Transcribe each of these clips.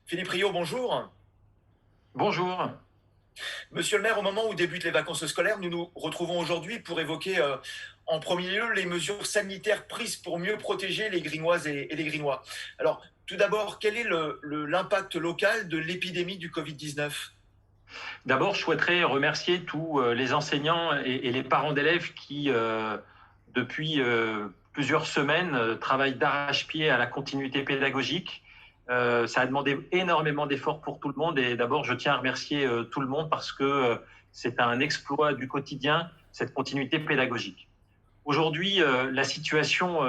Philippe Rio, bonjour. Bonjour. Monsieur le maire, au moment où débutent les vacances scolaires, nous nous retrouvons aujourd'hui pour évoquer en premier lieu les mesures sanitaires prises pour mieux protéger les Grinoises et les Grinois. Alors, tout d'abord, quel est l'impact local de l'épidémie du Covid-19? D'abord, je souhaiterais remercier tous les enseignants et les parents d'élèves qui, depuis plusieurs semaines, travaillent d'arrache-pied à la continuité pédagogique. Ça a demandé énormément d'efforts pour tout le monde et d'abord, je tiens à remercier tout le monde parce que c'est un exploit du quotidien, cette continuité pédagogique. Aujourd'hui, la situation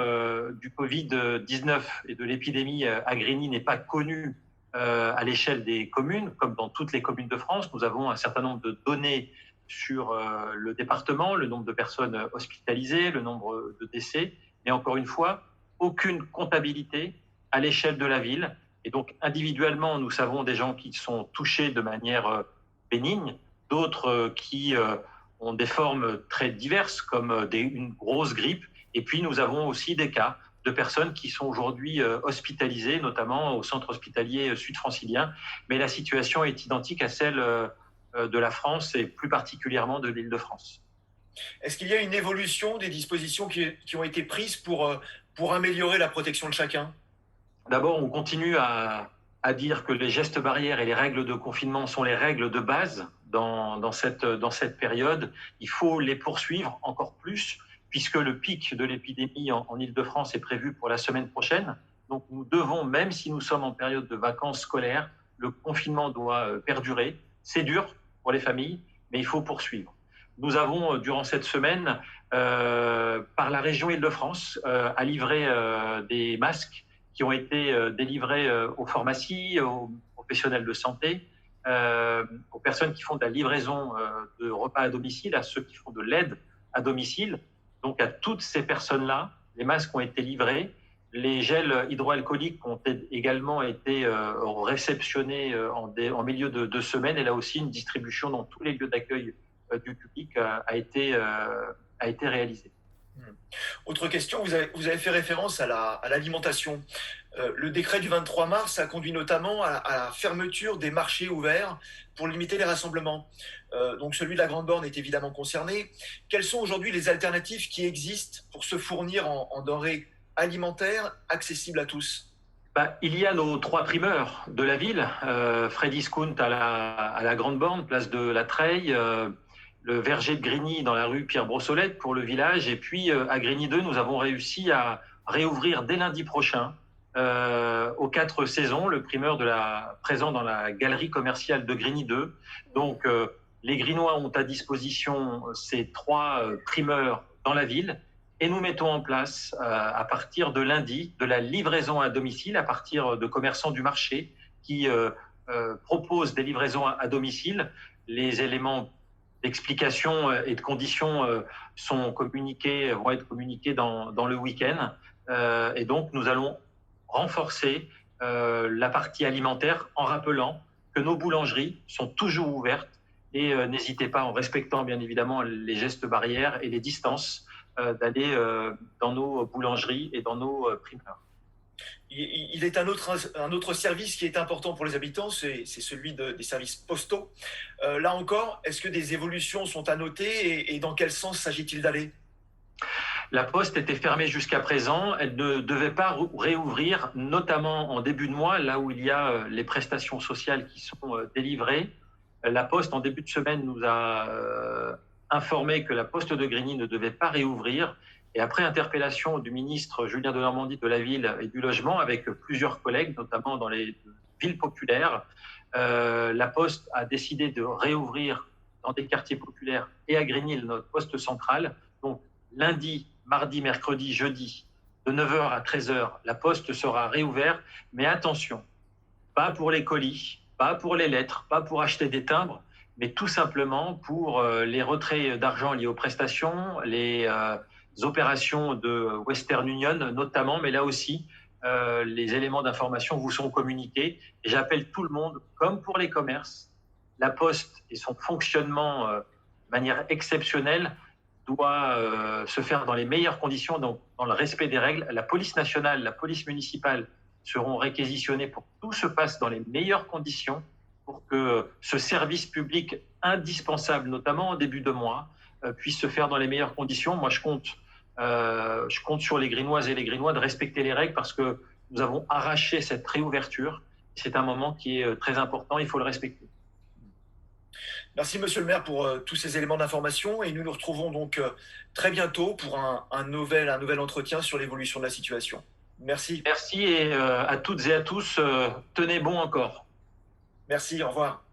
du Covid-19 et de l'épidémie à Grigny n'est pas connue à l'échelle des communes, comme dans toutes les communes de France. Nous avons un certain nombre de données sur le département, le nombre de personnes hospitalisées, le nombre de décès, mais encore une fois, aucune comptabilité à l'échelle de la ville. Et donc, individuellement, nous savons des gens qui sont touchés de manière bénigne, d'autres qui ont des formes très diverses, comme une grosse grippe. Et puis, nous avons aussi des cas de personnes qui sont aujourd'hui hospitalisées, notamment au centre hospitalier sud-francilien. Mais la situation est identique à celle de la France et plus particulièrement de l'Île-de-France. Est-ce qu'il y a une évolution des dispositions qui ont été prises pour améliorer la protection de chacun? D'abord, on continue à dire que les gestes barrières et les règles de confinement sont les règles de base dans cette période. Il faut les poursuivre encore plus, puisque le pic de l'épidémie en Île-de-France est prévu pour la semaine prochaine. Donc nous devons, même si nous sommes en période de vacances scolaires, le confinement doit perdurer. C'est dur pour les familles, mais il faut poursuivre. Nous avons, durant cette semaine, par la région Île-de-France, à livrer des masques qui ont été délivrés aux pharmacies, aux professionnels de santé, aux personnes qui font de la livraison de repas à domicile, à ceux qui font de l'aide à domicile. Donc à toutes ces personnes-là, les masques ont été livrés. Les gels hydroalcooliques ont également été réceptionnés en milieu de semaine. Et là aussi, une distribution dans tous les lieux d'accueil du public a été réalisée. Autre question, vous avez fait référence à l'alimentation. Le décret du 23 mars a conduit notamment à la fermeture des marchés ouverts pour limiter les rassemblements. Donc celui de la Grande Borne est évidemment concerné. Quelles sont aujourd'hui les alternatives qui existent pour se fournir en denrées alimentaires accessibles à tous? Il y a nos trois primeurs de la ville, Freddy's Discount à la Grande Borne, place de la Treille, le verger de Grigny dans la rue Pierre Brossolette pour le village. Et puis à Grigny 2, nous avons réussi à réouvrir dès lundi prochain aux 4 saisons le primeur présent dans la galerie commerciale de Grigny 2. Donc les Grinois ont à disposition ces trois primeurs dans la ville. Et nous mettons en place, à partir de lundi, de la livraison à domicile à partir de commerçants du marché qui proposent des livraisons à domicile. Les éléments d'explication et de conditions vont être communiqués dans le week-end. Et donc, nous allons renforcer la partie alimentaire en rappelant que nos boulangeries sont toujours ouvertes et n'hésitez pas, en respectant bien évidemment les gestes barrières et les distances, d'aller dans nos boulangeries et dans nos primeurs. Il est un autre service qui est important pour les habitants, c'est celui des services postaux. Là encore, est-ce que des évolutions sont à noter et dans quel sens s'agit-il d'aller? La poste était fermée jusqu'à présent, elle ne devait pas réouvrir, notamment en début de mois, là où il y a les prestations sociales qui sont délivrées. La poste, en début de semaine, nous a informé que la poste de Grigny ne devait pas réouvrir. Et après interpellation du ministre Julien Denormandie de la Ville et du Logement, avec plusieurs collègues, notamment dans les villes populaires, la Poste a décidé de réouvrir dans des quartiers populaires et à Grigny, notre poste central. Donc lundi, mardi, mercredi, jeudi, de 9h à 13h, la Poste sera réouverte. Mais attention, pas pour les colis, pas pour les lettres, pas pour acheter des timbres, mais tout simplement pour les retraits d'argent liés aux prestations, les opérations de Western Union notamment, mais là aussi, les éléments d'information vous sont communiqués. Et j'appelle tout le monde, comme pour les commerces, la Poste et son fonctionnement de manière exceptionnelle doit se faire dans les meilleures conditions, donc dans le respect des règles. La police nationale, la police municipale seront réquisitionnés pour que tout se passe dans les meilleures conditions, pour que ce service public indispensable, notamment en début de mois, puisse se faire dans les meilleures conditions. Moi, je compte sur les Grinoises et les Grinois de respecter les règles parce que nous avons arraché cette réouverture. C'est un moment qui est très important, il faut le respecter. Merci, monsieur le maire, pour tous ces éléments d'information. Et nous nous retrouvons donc très bientôt pour un nouvel entretien sur l'évolution de la situation. Merci. Merci et à toutes et à tous, tenez bon encore. Merci, au revoir.